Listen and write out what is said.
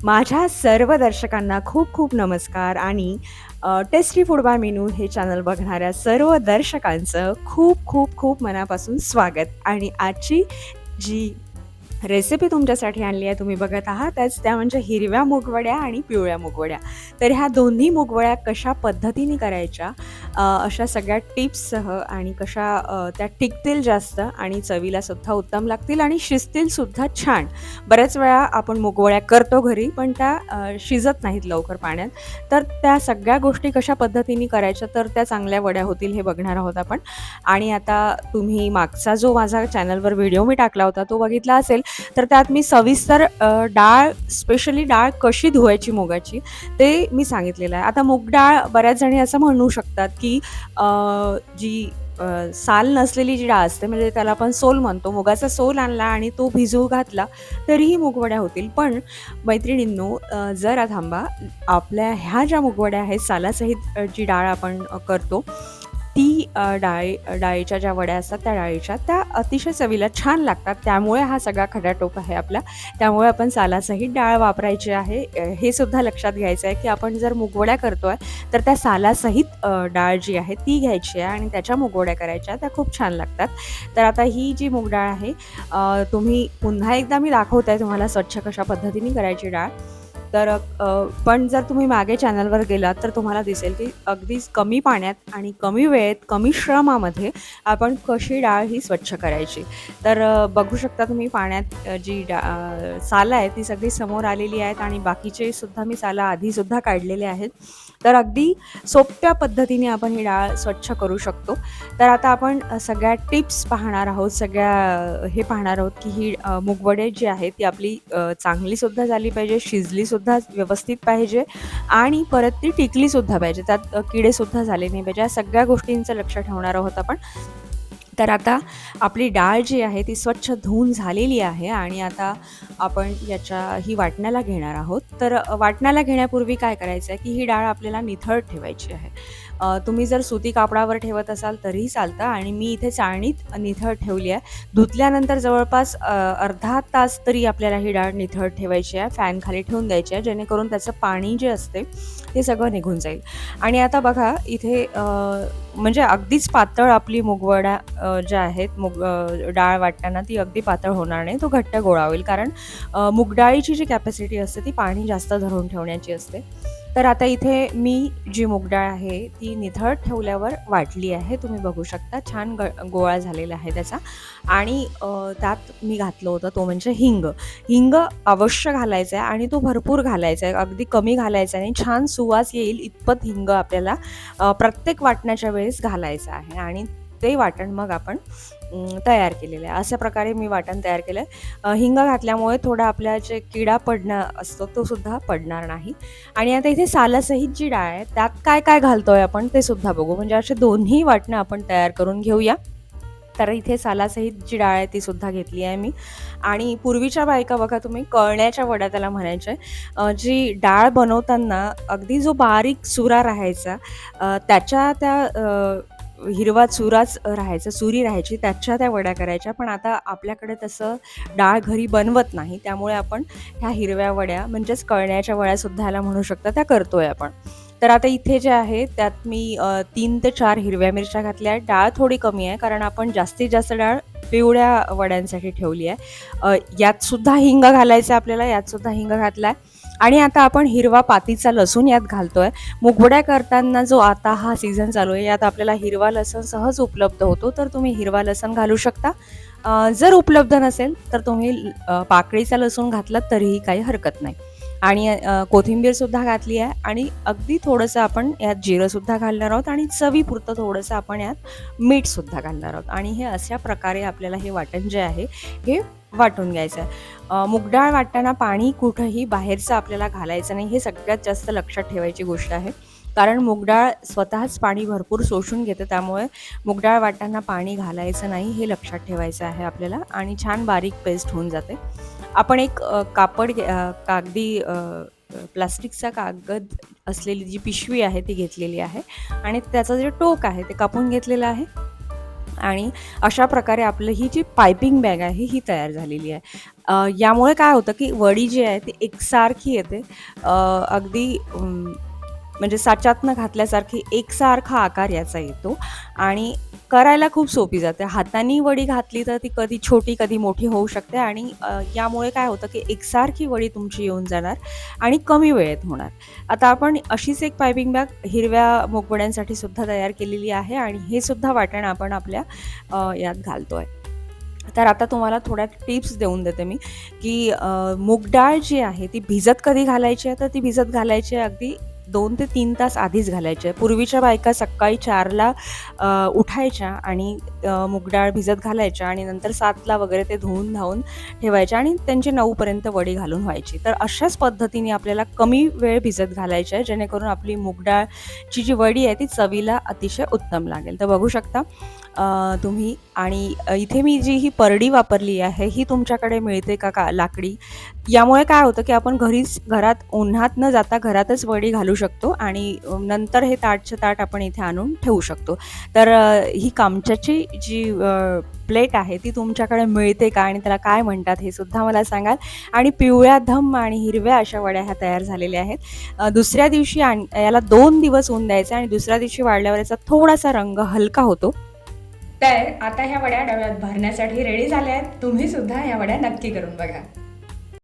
माझ्या सर्व दर्शकांना खूप खूप नमस्कार आणि टेस्टी फूड बाय मेनू हे चॅनल बघणाऱ्या सर्व दर्शकांचं खूप खूप खूप मनापासून स्वागत. आणि आजची जी रेसिपी तुमच्यासाठी आणली आहे, तुम्ही बघत आहातच, त्या म्हणजे हिरव्या मूगवड्या आणि पिवळ्या मूगवड्या. तर ह्या दोन्ही मूगवड्या कशा पद्धतीने करायच्या, अशा सगळ्या टिप्ससह आणि कशा त्या टिकतील जास्त आणि चवीलासुद्धा उत्तम लागतील आणि शिजतीलसुद्धा छान. बऱ्याच वेळा आपण मूगवड्या करतो घरी, पण त्या शिजत नाहीत लवकर पाण्यात. तर त्या सगळ्या गोष्टी कशा पद्धतीने करायच्या तर त्या चांगल्या वड्या होतील हे बघणार आहोत आपण. आणि आता तुम्ही मागचा जो माझा चॅनलवर व्हिडिओ मी टाकला होता तो बघितला असेल, तर त्यात मी सविस्तर डाळ, स्पेशली डाळ कशी धुवायची मुगाची ते मी सांगितलेलं आहे. आता मूग डाळ बऱ्याच जणी असं म्हणू शकतात, की जी साल नसलेली जी डाळ असते, म्हणजे त्याला आपण सोल म्हणतो, मुगाचा सोल आणला आणि तो भिजवू घातला तरीही मूगवड्या होतील. पण मैत्रिणींनो, जरा थांबा. आपल्या ह्या ज्या मूगवड्या आहेत सालासहित, जी डाळ आपण करतो ती डाळीच्या ज्या वड्या असतात त्या डाळीच्या, त्या अतिशय चवीला छान लागतात. त्यामुळे हा सगळा खटाटोप आहे आपला. त्यामुळे आपण सालासहित डाळ वापरायची आहे. हे सुद्धा लक्षात घ्यायचं आहे, की आपण जर मूगवड्या करतोय तर त्या सालासहित डाळ जी आहे ती घ्यायची आहे आणि त्याच्या मूगवड्या करायच्या, त्या खूप छान लागतात. तर आता ही जी मूग डाळ आहे, तुम्ही पुन्हा एकदा मी दाखवते आहे तुम्हाला स्वच्छ कशा पद्धतीने करायची डाळ. तर पण जर तुम्ही मागे चॅनलवर गेलात तर तुम्हाला दिसेल, की अगदीच कमी पाण्यात आणि कमी वेळेत, कमी श्रमामध्ये आपण कशी डाळ ही स्वच्छ करायची. तर बघू शकता तुम्ही पाण्यात जी सालं आहे ती सगळी समोर आलेली आहेत आणि बाकीचे सुद्धा मी सालं आधीसुद्धा काढलेले आहेत. तर अगदी सोप्या पद्धतीने आपण ही डाळ स्वच्छ करू शकतो. तर आता आपण सगळ्या टिप्स पाहणार आहोत, सगळ्या हे पाहणार आहोत, की ही मूगवडे जी आहेत ती आपली चांगलीसुद्धा झाली पाहिजे, शिजलीसुद्धा व्यवस्थित पाहिजे आणि परत ती टिकलीसुद्धा पाहिजे. त्यात किडेसुद्धा झाले नाही पाहिजे. या सगळ्या गोष्टींचं लक्ष ठेवणार आहोत आपण. तर आता आपली डाळ जी आहे ती स्वच्छ धुवून झालेली आहे आणि आता आपण ही वाटण्याला घेणार आहोत. तर वाटण्याला घेण्यापूर्वी काय करायचं आहे, की ही डाळ आपल्याला निथळ ठेवायची आहे. तुम्ही जर सुती कापडावर ठेवत असाल तरीही चालतं आणि मी इथे चाळणीत निथळ ठेवली आहे. धुतल्यानंतर जवळपास अर्धा तास तरी आपल्याला ही डाळ निथळ ठेवायची आहे. फॅन खाली ठेवून द्यायची आहे, जेणेकरून त्याचं पाणी जे असते ते सगळं निघून जाईल. आणि आता बघा इथे म्हणजे अगदीच पातळ आपली मूगवड्या ज्या आहेत, डाळ वाटताना ती अगदी पातळ होणार नाही, तो घट्ट गोळा होईल. कारण मूग डाळीची जी कॅपॅसिटी असते ती पाणी जास्त धरून ठेवण्याची असते. तर आता इथे मी जी मूग डाळ आहे ती निथळ ठेवल्यावर वाटली आहे. तुम्ही बघू शकता छान गोळा झालेला आहे त्याचा. आणि त्यात मी घातलं होतं तो म्हणजे हिंग. हिंग अवश्य घालायचा आहे आणि तो भरपूर घालायचा आहे, अगदी कमी घालायचा नाही. छान सुवास येईल इतपत हिंग आपल्याला प्रत्येक वाटण्याच्या वेळेस घालायचं आहे आणि ते वाटण मग आपण तयार केलेलं आहे. अशा प्रकारे मी वाटण तयार केलं आहे. हिंग घातल्यामुळे थोडा आपल्या जे किडा पडणं असतो तो सुद्धा पडणार नाही. आणि आता इथे सालासहित जी डाळ आहे त्यात काय काय घालतोय आपण ते सुद्धा बघू. म्हणजे असे दोन्ही वाटणं आपण तयार करून घेऊया. तर इथे सालासहित जी डाळ आहे ती सुद्धा घेतली आहे मी. आणि पूर्वीच्या बायका बघा तुम्ही कळण्याच्या वड्या त्याला म्हणायचे. जी डाळ बनवताना अगदी जो बारीक चुरा राहायचा, त्याच्या त्या हिरवा चुराच राहायचा, चुरी राहायची, त्याच्या त्या वड्या करायच्या. पण आता आपल्याकडे तसं डाळ घरी बनवत नाही, त्यामुळे आपण ह्या हिरव्या वड्या म्हणजेच कळण्याच्या वड्यासुद्धा ह्याला म्हणू शकता, त्या करतोय आपण. तर आता इथे जे आहे त्यात मी 3 ते 4 हिरव्या मिरच्या घातल्या आहेत. डाळ थोडी कमी आहे कारण आपण जास्तीत जास्त डाळ पिवळ्या वड्यांसाठी ठेवली आहे. यातसुद्धा हिंग घालायचं आहे आपल्याला, यातसुद्धा हिंग घातला आहे. आणि आता आपण हिरवा पातीचा लसूण यात घालतोय. मूगवड्या करताना जो आता हा सीझन चालू आहे, यात आपल्याला हिरवा लसूण सहज उपलब्ध होतो, तर तुम्ही हिरवा लसूण घालू शकता. जर उपलब्ध नसेल तर तुम्ही पाकळीचा लसूण घातलात तरीही काही हरकत नाही. आणि कोथिंबीरसुद्धा घातली आहे आणि अगदी थोडंसं आपण यात जिरंसुद्धा घालणार आहोत आणि चवीपुरतं थोडंसं आपण यात मीठसुद्धा घालणार आहोत. आणि हे अशा प्रकारे आपल्याला हे वाटण जे आहे हे वाटून घ्यायचं आहे. मूग डाळ वाटताना पाणी कुठंही बाहेरचं आपल्याला घालायचं नाही, हे सगळ्यात जास्त लक्षात ठेवायची गोष्ट आहे. कारण मूग डाळ स्वतःच पाणी भरपूर शोषून घेते, त्यामुळे मूग डाळ वाटताना पाणी घालायचं नाही, हे लक्षात ठेवायचं आहे आपल्याला. आणि छान बारीक पेस्ट होऊन जाते. आपण एक कागदी प्लास्टिकचा कागद असलेली जी पिशवी आहे ती घेतलेली आहे आणि त्याचं जे टोक आहे ते कापून घेतलेलं आहे. आणि अशा प्रकारे आपलं ही जी पायपिंग बॅग आहे ही तयार झालेली आहे. यामुळे काय होतं की वडी जी आहे ती एकसारखी येते. अगदी म्हणजे साच्यातनं घातल्यासारखी एकसारखा आकार याचा येतो आणि करायला खूप सोपी जाते. हाताने वडी घातली तर ती कधी छोटी कधी मोठी होऊ शकते आणि यामुळे काय होतं की एकसारखी वडी तुमची येऊन जाणार आणि कमी वेळेत होणार. आता आपण अशीच एक पायपिंग बॅग हिरव्या मूगवड्यांसाठी सुद्धा तयार केलेली आहे आणि हे सुद्धा वाटण आपण आपल्या यात घालतोय. तर आता तुम्हाला थोड्या टिप्स देऊन देते मी, की मूग डाळ जी आहे ती भिजत कधी घालायची आहे, तर ती भिजत घालायची आहे अगदी 2 ते 3 तास आधीच घालायची आहे. पूर्वीच्या बायका सकाळी 4ला उठायच्या आणि मूग डाळ भिजत घालायच्या आणि नंतर 7ला वगैरे ते धुवून-धावून ठेवायच्या आणि त्यांची 9 पर्यंत वडी घालून व्हायची. तर अशाच पद्धतीने आपल्याला कमी वेळ भिजत घालायची आहे, जेणेकरून आपली मूग डाळची जी वडी आहे ती चवीला अतिशय उत्तम लागेल. तर बघू शकता तुम्ही आणि इथे मी जी ही परडी वापरली आहे ही तुमच्याकडे मिळते का लाकडी? यामुळे काय होतं की आपण घरात उन्हात न जाता घरातच वडी घालू शकतो आणि नंतर हे ताटच्या ताट आपण इथे आणून ठेवू शकतो. तर ही कामच्याची जी प्लेट आहे ती तुमच्याकडे मिळते का आणि त्याला काय म्हणतात हे सुद्धा मला सांगाल. आणि पिवळ्या धम्म आणि हिरव्या अशा वड्या ह्या तयार झालेल्या आहेत. दुसऱ्या दिवशी याला 2 दिवस ऊन द्यायचं आणि दुसऱ्या दिवशी वाढल्यावर याचा थोडासा रंग हलका होतो. तर आता ह्या वड्या डब्यात भरण्यासाठी रेडी झाल्या आहेत. तुम्ही सुद्धा ह्या वड्या नक्की करून बघा.